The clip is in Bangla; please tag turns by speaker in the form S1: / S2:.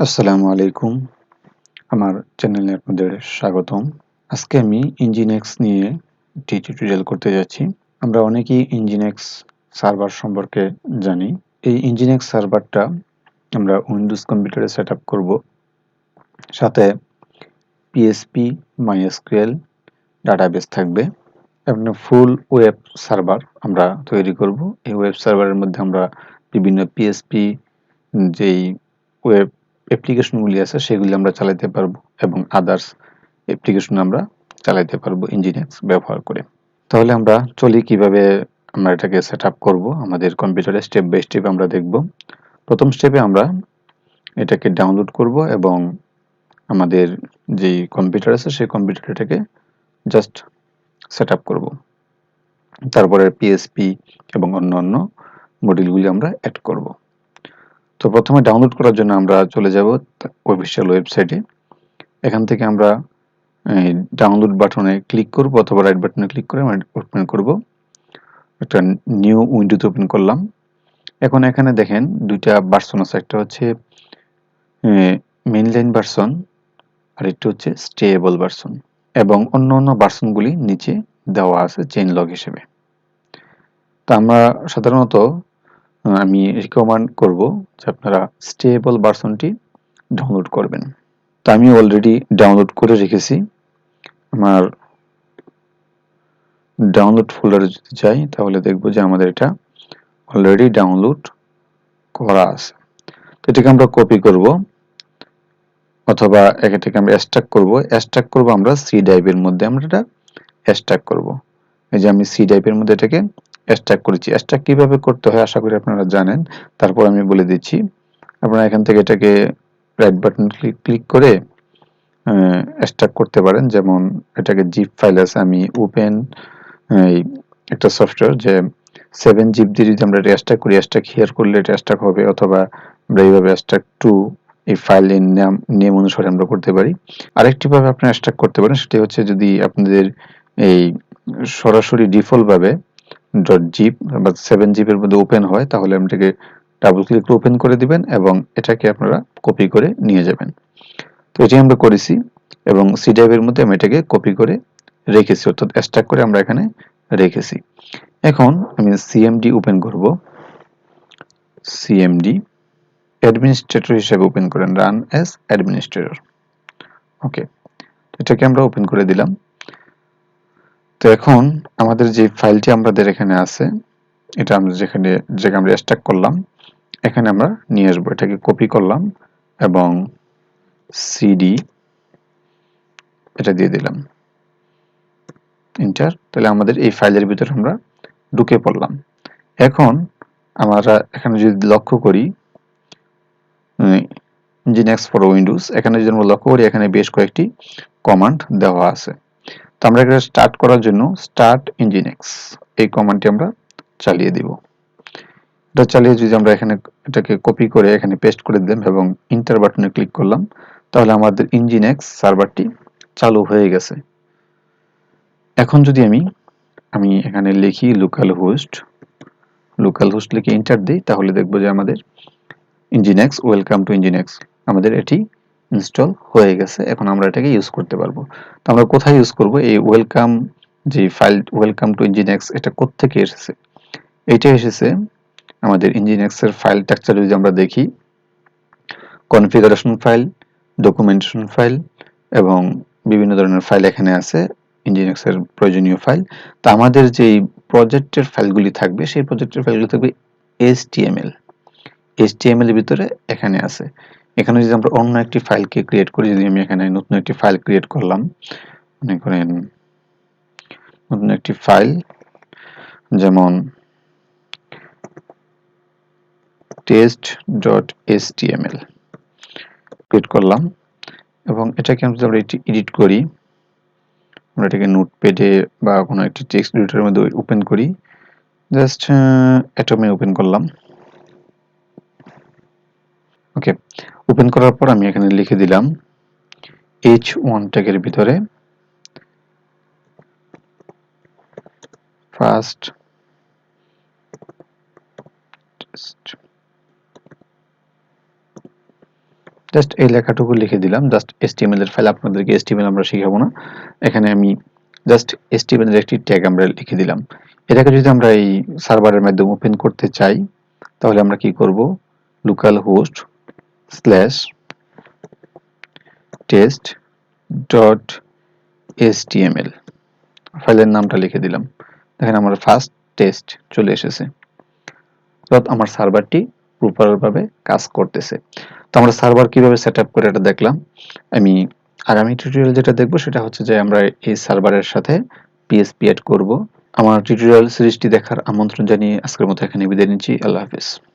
S1: আসসালামু আলাইকুম। আমার চ্যানেলে আপনাদের স্বাগতম। আজকে আমি Nginx নিয়ে একটি টিউটোরিয়াল করতে যাচ্ছি। আমরা অনেকেই Nginx সার্ভার সম্পর্কে জানি। এই Nginx সার্ভারটা আমরা উইন্ডোজ কম্পিউটারে সেটআপ করব। সাথে PHP, MySql ডাটাবেস থাকবে এবং ফুল ওয়েব সার্ভার আমরা তৈরি করব। এই ওয়েব সার্ভারের মধ্যে আমরা বিভিন্ন PHP যেই ওয়েব অ্যাপ্লিকেশনগুলি আছে সেগুলি আমরা চালাতে পারবো এবং আদার্স অ্যাপ্লিকেশন আমরা চালাতে পারবো Nginx ব্যবহার করে। তাহলে আমরা চলি কিভাবে আমরা এটাকে সেটআপ করব আমাদের কম্পিউটারে স্টেপ বাই স্টেপ আমরা দেখব। প্রথম স্টেপে আমরা এটাকে ডাউনলোড করব এবং আমাদের যেই কম্পিউটার আছে সেই কম্পিউটারটাকে জাস্ট সেটআপ করব। তারপরে PHP এবং অন্যান্য মডিউলগুলি আমরা অ্যাড করব। তো প্রথমে ডাউনলোড করার জন্য আমরা চলে যাব অফিসিয়াল ওয়েবসাইটে। এখান থেকে আমরা ডাউনলোড বাটনে ক্লিক করব অথবা রাইট বাটনে ক্লিক করে ওপেন করব। একটা নিউ উইন্ডোতে ওপেন করলাম। এখন এখানে দেখেন দুইটা ভার্সন আছে, একটা হচ্ছে মেইনলাইন ভার্সন আর একটা হচ্ছে স্টেবল ভার্সন এবং অন্যান্য ভার্সনগুলি নিচে দেওয়া আছে চেইন লগ হিসেবে। তো আমরা সাধারণত আমি রিকমেন্ড করব যে আপনারা স্টেবল ভার্সনটি ডাউনলোড করবেন। তো আমি অলরেডি ডাউনলোড করে রেখেছি। আমার ডাউনলোড ফোল্ডারে যদি যাই তাহলে দেখব যে আমাদের এটা অলরেডি ডাউনলোড করা আছে। তো এটাকে আমরা কপি করব অথবা এটাকে আমরা এক্সট্রাক্ট করব আমরা সি ড্রাইভের মধ্যে আমরা এটা এক্সট্রাক্ট করব। এই যে আমি সি ড্রাইভের মধ্যে এটাকে এক্সট্রাক্ট করেছি। এক্সট্রাক্ট কিভাবে করতে হয় আশা করি আপনারা জানেন, তারপর আমি বলে দিচ্ছি। আপনারা এখান থেকে এটাকে রাইট বাটন ক্লিক করে এক্সট্রাক্ট করতে পারেন। যেমন এটাকে জিপ ফাইল আছে, আমি ওপেন এই একটা সফটওয়্যার যে 7 জিপ দিয়ে যদি আমরা এটা এক্সট্রাক্ট করি, এক্সট্রাক্ট হিয়ার করলে এটা এক্সট্রাক্ট হবে, অথবা আমরা এইভাবে এক্সট্রাক্ট টু এই ফাইলের নেম অনুসারে আমরা করতে পারি। আরেকটি ভাবে আপনারা এক্সট্রাক্ট করতে পারেন, সেটি হচ্ছে যদি আপনাদের এই সরাসরি ডিফল্ট ভাবে .zip বা 7 জিপের মধ্যে ওপেন হয় তাহলে এটাকে ডাবল ক্লিক করে ওপেন করে দিবেন এবং এটাকে আপনারা কপি করে নিয়ে যাবেন। তো এটি আমরা করেছি এবং সি ড্রাইভের মধ্যে আমি এটাকে কপি করে রেখেছি, অর্থাৎ এক্সট্রাক্ট করে আমরা এখানে রেখেছি। এখন আমি সিএমডি ওপেন করব। সিএমডি অ্যাডমিনিস্ট্রেটর হিসেবে ওপেন করেন, রান অ্যাজ অ্যাডমিনিস্ট্রেটর। ওকে, এটাকে আমরা ওপেন করে দিলাম। তো এখন আমাদের যে ফাইলটি আমাদের এখানে আছে, এটা আমরা যেখানে আমরা এক্সট্রাক্ট করলাম এখানে আমরা নিয়ে আসবো। এটাকে কপি করলাম এবং সিডি এটা দিয়ে দিলাম, এন্টার। তাহলে আমাদের এই ফাইলের ভিতরে আমরা ঢুকে পড়লাম। এখন আমরা এখানে যদি লক্ষ্য করি Nginx ফর উইন্ডোজ, এখানে যদি আমরা লক্ষ্য করি এখানে বেশ কয়েকটি কমান্ড দেওয়া আছে। তো আমরা এটা স্টার্ট করার জন্য স্টার্ট Nginx এই কমান্ডটি আমরা চালিয়ে দিব। এটা চালিয়ে যদি আমরা এখানে এটাকে কপি করে এখানে পেস্ট করে দিলাম এবং এন্টার বাটনে ক্লিক করলাম তাহলে আমাদের Nginx সার্ভারটি চালু হয়ে গেছে। এখন যদি আমি এখানে লিখি লোকাল হোস্ট লিখে এন্টার দিই তাহলে দেখব যে আমাদের Nginx ওয়েলকাম টু Nginx আমাদের এটি ইনস্টল হয়ে গেছে। এখন আমরা এটাকে ইউজ করতে পারবো। তো আমরা কোথায় ইউজ করব? এই ওয়েলকাম যে ফাইল ওয়েলকাম টু Nginx এটা কোত্থেকে এসেছে? এটা এসেছে আমাদের Nginx এর ফাইল স্ট্রাকচার যদি আমরা দেখি, কনফিগারেশন ফাইল, ডকুমেন্টেশন ফাইল এবং বিভিন্ন ধরনের ফাইল এখানে আছে Nginx এর প্রয়োজনীয় ফাইল। তো আমাদের যেই প্রজেক্টের ফাইলগুলি থাকবে সেই প্রজেক্টের ফাইলগুলি থাকবে HTML এর ভিতরে এখানে আছে। এখানে যদি আমরা অন্য একটি ফাইলকে ক্রিয়েট করি, যদি আমি এখানে নতুন একটি ফাইল ক্রিয়েট করলাম, মনে করেন নতুন একটি ফাইল যেমন test.html ক্রিয়েট করলাম এবং এটাকে আমরা এডিট করি, আমরা এটাকে নোটপ্যাডে বা কোনো একটি টেক্সট এডিটরের মধ্যে ওপেন করি, জাস্ট অ্যাটমে ওপেন করলাম। ওকে, ওপেন করার পর আমি এখানে লিখে দিলাম h1 ট্যাগের ভিতরে ফার্স্ট টেস্ট জাস্ট এই লেখাটুকু লিখে দিলাম, জাস্ট HTML এর ফাইল, আপনাদেরকে HTML আমরা শিখাবো না। এখানে আমি জাস্ট HTML এর একটি ট্যাগ আমরা লিখে দিলাম। এটাকে যদি আমরা এই সার্ভারের মাধ্যমে ওপেন করতে চাই তাহলে আমরা কি করব, local host slash test dot HTML ফাইলের নামটা লিখে দিলাম। দেখেন আমার ফার্স্ট টেস্ট চলে এসেছে, অর্থাৎ আমার সার্ভারটি প্রপারভাবে কাজ করতেছে। তো আমরা সার্ভার কিভাবে সেটআপ করে এটা দেখলাম। আমি আগামী টিউটোরিয়াল যেটা দেখব সেটা হচ্ছে যে আমরা এই সার্ভারের সাথে PHP অ্যাড করব। আমার টিউটোরিয়াল সিরিজটি দেখার আমন্ত্রণ জানিয়ে আজকের মতো এখানে বিদায় নিচ্ছি। আল্লাহ হাফেজ।